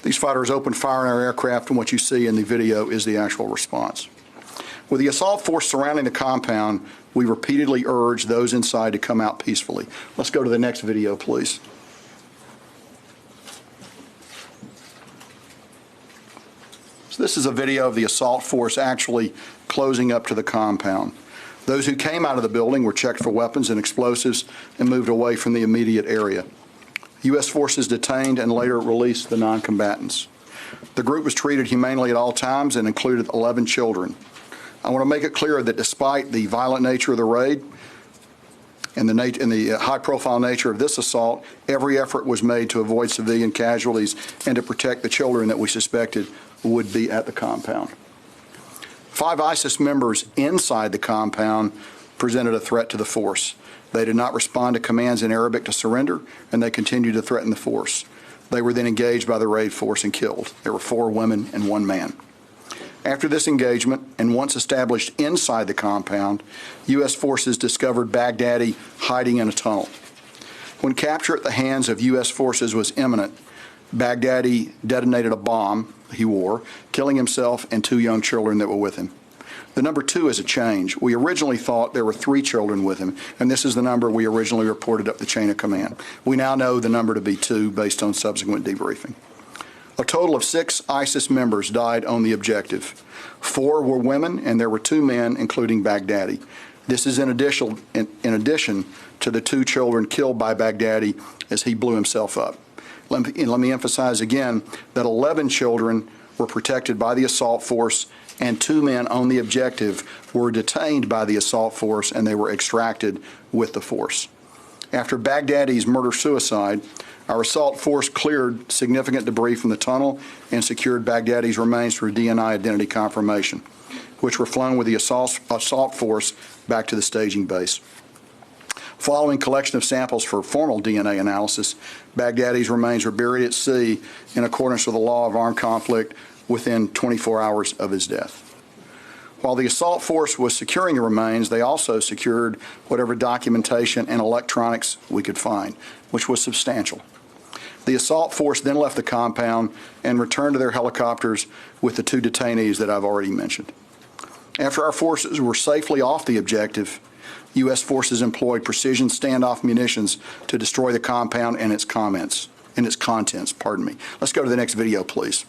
These fighters opened fire on our aircraft, and what you see in the video is the actual response. With the assault force surrounding the compound, we repeatedly urged those inside to come out peacefully. Let's go to the next video, please. So this is a video of the assault force actually closing up to the compound. Those who came out of the building were checked for weapons and explosives and moved away from the immediate area. U.S. forces detained and later released the non-combatants. The group was treated humanely at all times and included 11 children. I want to make it clear that despite the violent nature of the raid and the high-profile nature of this assault, every effort was made to avoid civilian casualties and to protect the children that we suspected would be at the compound. 5 ISIS members inside the compound presented a threat to the force. They did not respond to commands in Arabic to surrender, and they continued to threaten the force. They were then engaged by the raid force and killed. There were 4 women and 1 man. After this engagement, and once established inside the compound, U.S. forces discovered Baghdadi hiding in a tunnel. When capture at the hands of U.S. forces was imminent, Baghdadi detonated a bomb he wore, killing himself and 2 young children that were with him. The number 2 is a change. We originally thought there were 3 children with him, and this is the number we originally reported up the chain of command. We now know the number to be 2 based on subsequent debriefing. A total of 6 ISIS members died on the objective. 4 were women, and there were 2 men, including Baghdadi. This is in addition to the 2 children killed by Baghdadi as he blew himself up. Let me emphasize again that 11 children were protected by the assault force, and 2 men on the objective were detained by the assault force, and they were extracted with the force. After Baghdadi's murder-suicide, our assault force cleared significant debris from the tunnel and secured Baghdadi's remains through DNA identity confirmation, which were flown with the assault force back to the staging base. Following collection of samples for formal DNA analysis, Baghdadi's remains were buried at sea in accordance with the law of armed conflict within 24 hours of his death. While the assault force was securing the remains, they also secured whatever documentation and electronics we could find, which was substantial. The assault force then left the compound and returned to their helicopters with the 2 detainees that I've already mentioned. After our forces were safely off the objective, U.S. forces employed precision standoff munitions to destroy the compound and its contents. Let's go to the next video, please.